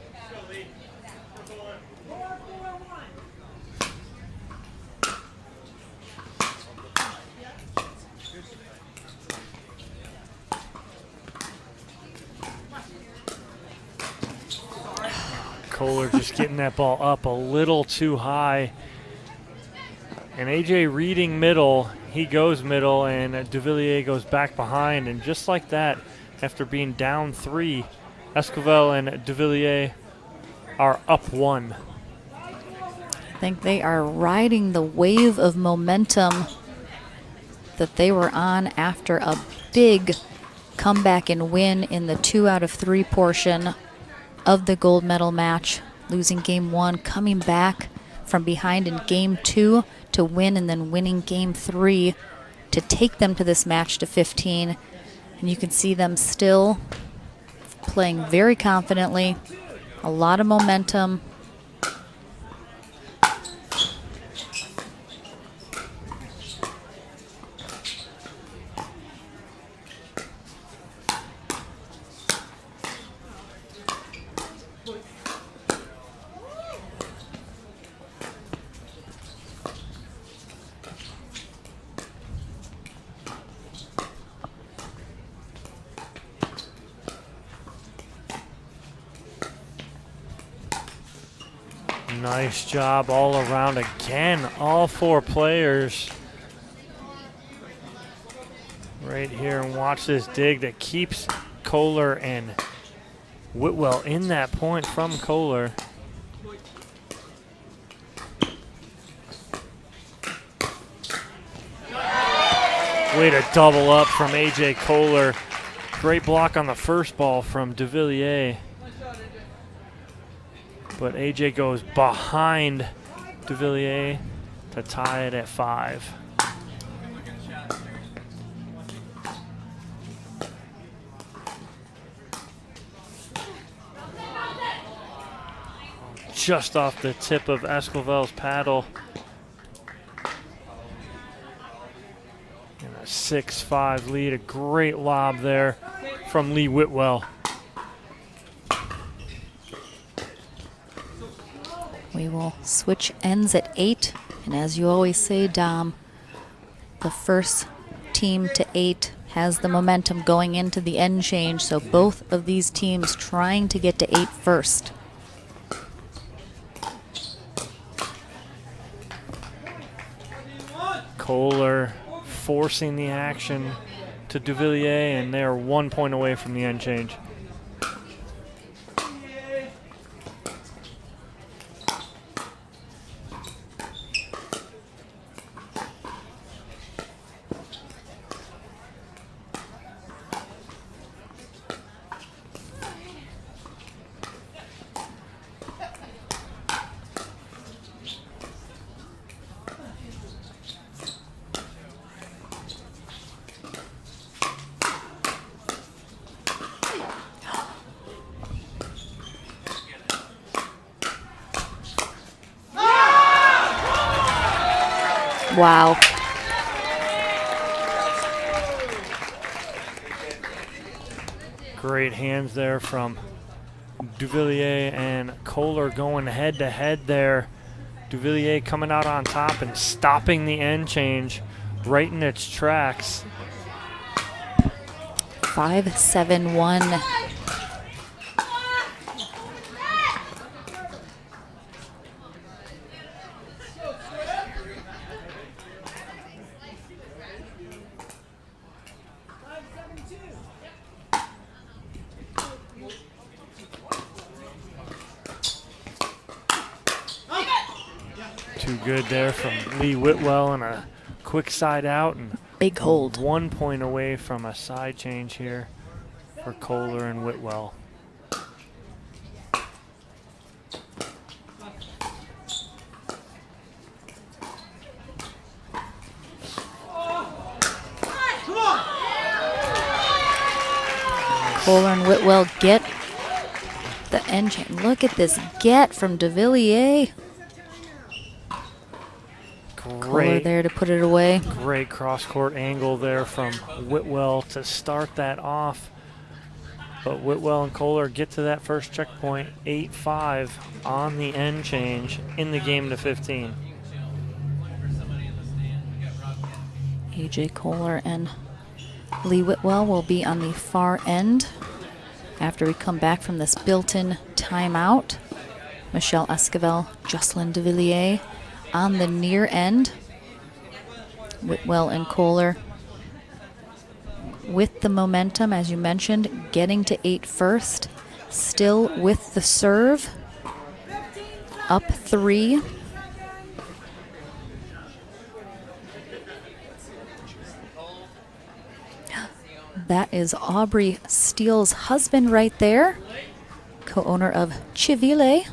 Koller just getting that ball up a little too high. And AJ reading middle, he goes middle, and Devilliers goes back behind. And just like that, after being down 3, Esquivel and Devilliers are up 1. I think they are riding the wave of momentum that they were on after a big comeback and win in the 2 out of 3 portion of the gold medal match, losing game 1, coming back from behind in game 2 to win, and then winning game 3 to take them to this match to 15. And you can see them still playing very confidently, a lot of momentum. Nice job all around again. All four players right here, and watch this dig that keeps Koller and Whitwell in that point from Koller. Way to double up from AJ Koller. Great block on the first ball from Devilliers. But AJ goes behind Devilliers to tie it at 5. Just off the tip of Esquivel's paddle. And a 6-5 lead. A great lob there from Lee Whitwell. We will switch ends at 8. And as you always say, Dom, the first team to 8 has the momentum going into the end change. So both of these teams trying to get to 8 first. Koller forcing the action to Devilliers, and they're 1 point away from the end change. Wow. Great hands there from Devilliers and Koller going head to head there. Devilliers coming out on top and stopping the end change right in its tracks. 5-7-1. Too good there from Lee Whitwell, and a quick side out, and Big hold. 1 point away from a side change here for Koller and Whitwell. Koller and Whitwell get the end chain. Look at this get from Devilliers. Koller there to put it away. Great cross-court angle there from Whitwell to start that off. But Whitwell and Koller get to that first checkpoint, 8-5 on the end change in the game to 15. AJ Koller and Lee Whitwell will be on the far end after we come back from this built-in timeout. Michelle Esquivel, Jocelyn Devilliers on the near end. Whitwell and Koller with the momentum, as you mentioned, getting to 8 first. Still with the serve. Up 3. That is Aubrey Steele's husband right there, co-owner of Chivile,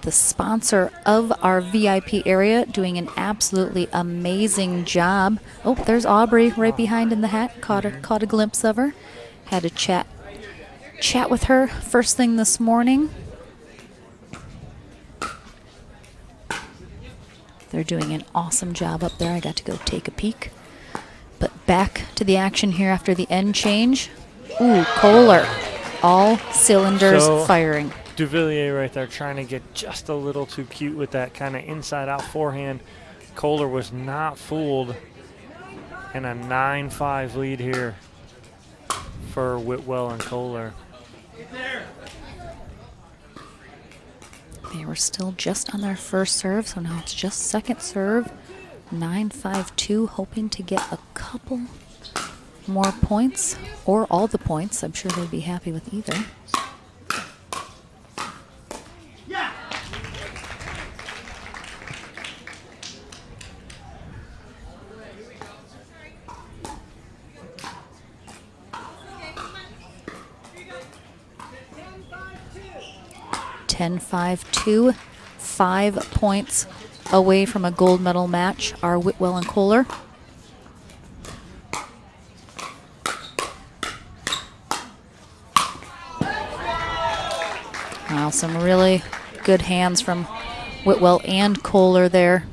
the sponsor of our VIP area, doing an absolutely amazing job. Oh, there's Aubrey right behind in the hat. Caught a glimpse of her. Had a chat with her first thing this morning. They're doing an awesome job up there. I got to go take a peek. But back to the action here after the end change. Ooh, Koller. All cylinders firing. Devilliers right there trying to get just a little too cute with that kind of inside-out forehand. Koller was not fooled. And a 9-5 lead here for Whitwell and Koller. They were still just on their first serve, so now it's just second serve. 9-5-2, hoping to get a couple more points, or all the points. I'm sure they'd be happy with either. Ten, 5-2, 5 points away from a gold medal match are Whitwell and Koller. Wow, some really good hands from Whitwell and Koller there.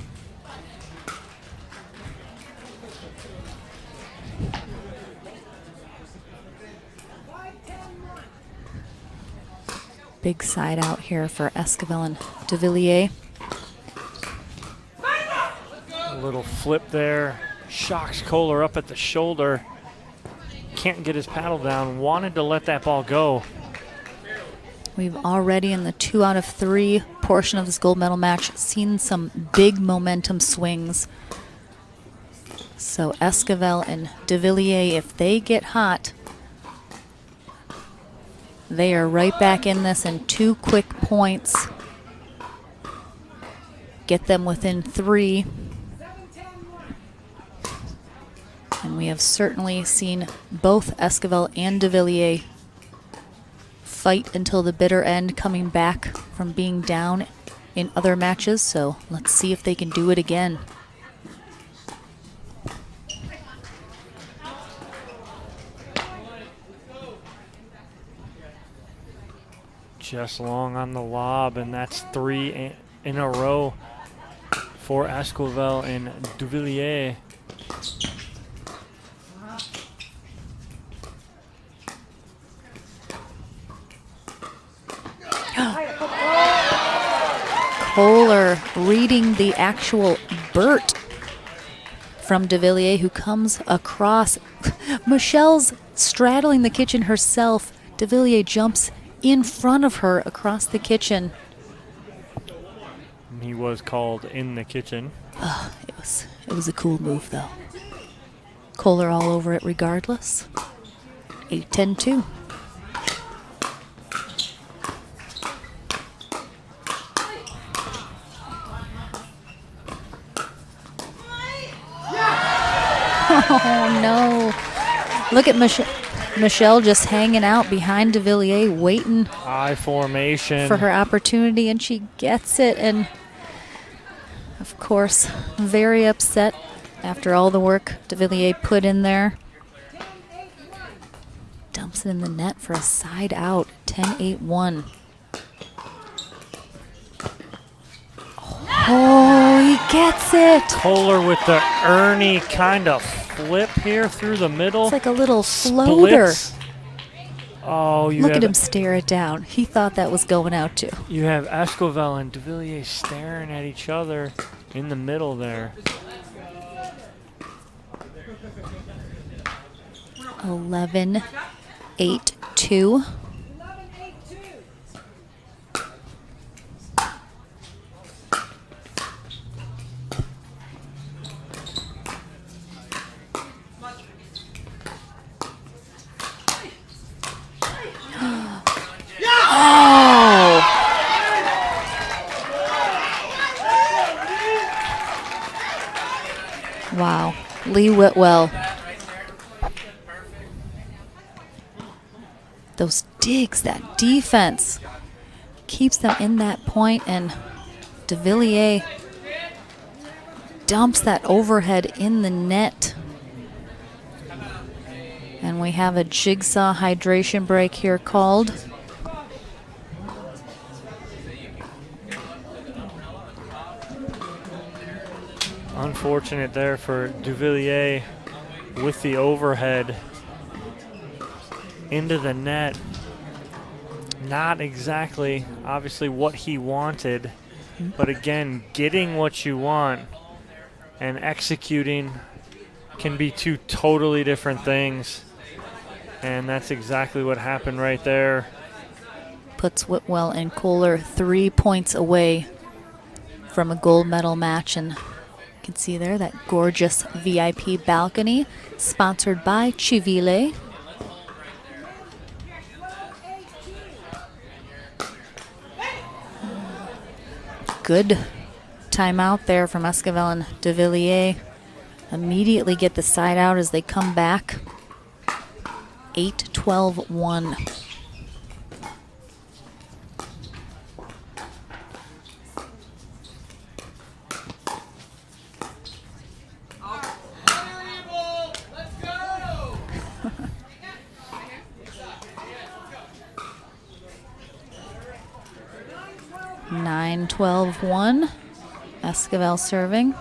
Big side out here for Esquivel and Devilliers. A little flip there. Shocks Koller up at the shoulder. Can't get his paddle down. Wanted to let that ball go. We've already, in the 2 out of 3 portion of this gold medal match, seen some big momentum swings. So Esquivel and Devilliers, if they get hot, they are right back in this, and 2 quick points get them within 3. And we have certainly seen both Esquivel and Devilliers fight until the bitter end, coming back from being down in other matches. So let's see if they can do it again. Just long on the lob, and that's 3 in a row for Esquivel and Devilliers. Koller reading the actual Bert from Devilliers, who comes across. Michelle's straddling the kitchen herself. Devilliers jumps in front of her across the kitchen. He was called in the kitchen. It was a cool move, though. Koller all over it regardless. 8-10-2. Oh, no. Look at Michelle just hanging out behind Devilliers, waiting I formation for her opportunity, and she gets it. And, of course, very upset after all the work Devilliers put in there. Dumps it in the net for a side out, 10-8-1. Oh, he gets it. Koller with the Ernie kind of flip here through the middle. It's like a little floater. Splits. Oh, Look at him stare it down. He thought that was going out too. You have Esquivel and Devilliers staring at each other in the middle there. 11-8-2. Wow, Lee Whitwell. Those digs, that defense keeps them in that point, and Devilliers dumps that overhead in the net. And we have a jigsaw hydration break here called. Unfortunate there for Devilliers with the overhead into the net. Not exactly, obviously, what he wanted, but again, getting what you want and executing can be 2 totally different things, and that's exactly what happened right there. puts Whitwell and Koller 3 points away from a gold medal match. And you can see there that gorgeous VIP balcony sponsored by Esquivel. Good timeout there from Esquivel and Devilliers. Immediately get the side out as they come back. 8-12-1. Nine, 12-1. Esquivel serving.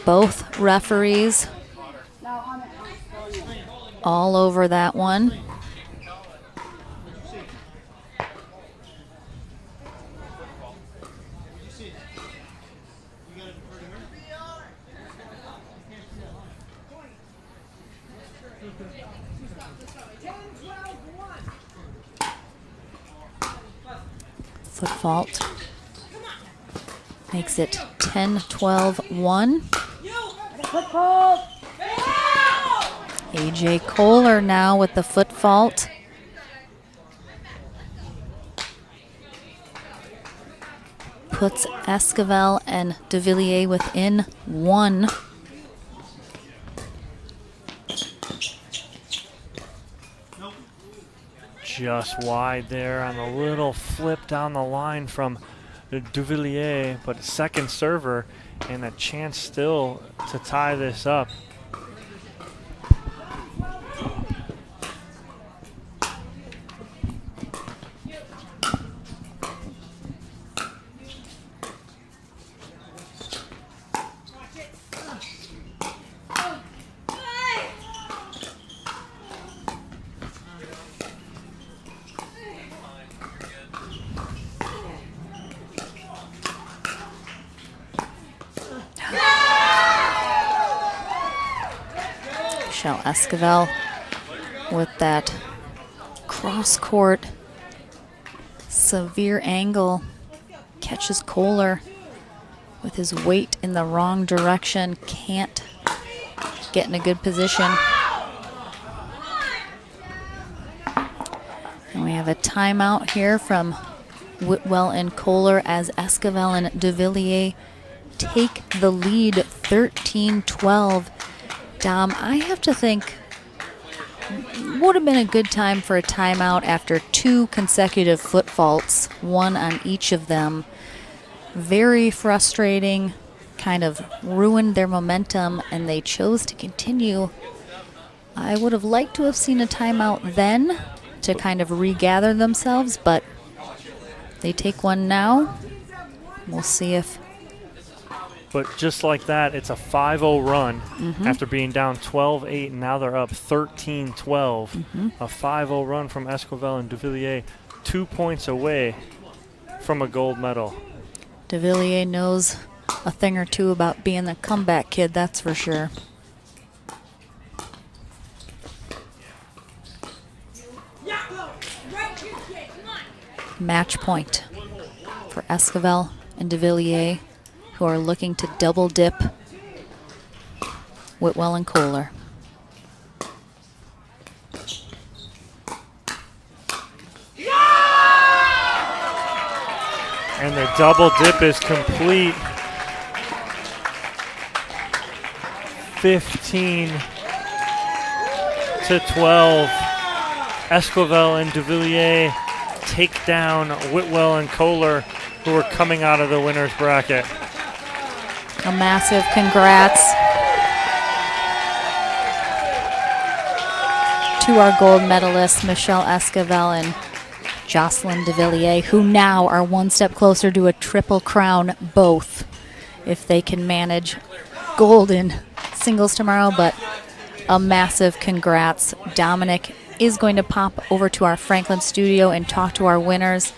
Both referees all over that one. Foot fault makes it 10-12-1. AJ Koller now with the foot fault. Puts Esquivel and Devilliers within 1. Just wide there on the little flip down the line from Devilliers, but a second server and a chance still to tie this up. Esquivel with that cross-court severe angle catches Koller with his weight in the wrong direction, can't get in a good position. And we have a timeout here from Whitwell and Koller as Esquivel and Devilliers take the lead 13-12. Dom, I have to think would have been a good time for a timeout after 2 consecutive foot faults, 1 on each of them. Very frustrating, kind of ruined their momentum, and they chose to continue. I would have liked to have seen a timeout then to kind of regather themselves, but they take one now. We'll see if... But just like that, it's a 5-0 run after being down 12-8, and now they're up 13-12. A 5-0 run from Esquivel and Devilliers, 2 points away from a gold medal. Devilliers knows a thing or two about being the comeback kid, that's for sure. Match point for Esquivel and Devilliers, who are looking to double dip Whitwell and Koller. And the double dip is complete. 15-12. Esquivel and Devilliers take down Whitwell and Koller, who are coming out of the winner's bracket. A massive congrats to our gold medalists, Michelle Esquivel and Jocelyn Devilliers, who now are one step closer to a triple crown both, if they can manage gold in singles tomorrow. But a massive congrats. Dominic is going to pop over to our Franklin studio and talk to our winners,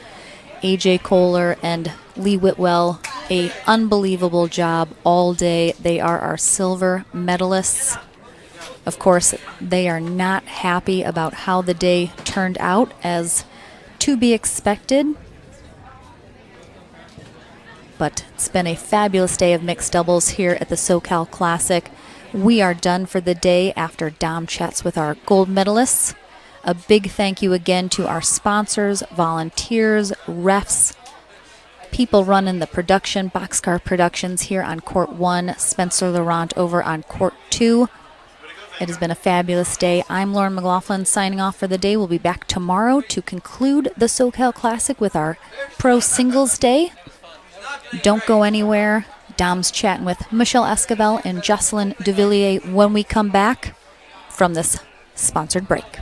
AJ Koller and Lee Whitwell. A unbelievable job all day. They are our silver medalists. Of course, they are not happy about how the day turned out, as to be expected. But it's been a fabulous day of mixed doubles here at the SoCal Classic. We are done for the day after Dom chats with our gold medalists. A big thank you again to our sponsors, volunteers, refs, people running the production, Boxcar Productions here on Court 1, Spencer Laurent over on Court 2. It has been a fabulous day. I'm Lauren McLaughlin signing off for the day. We'll be back tomorrow to conclude the SoCal Classic with our Pro Singles Day. Don't go anywhere. Dom's chatting with Michelle Esquivel and Jocelyn Devilliers when we come back from this sponsored break.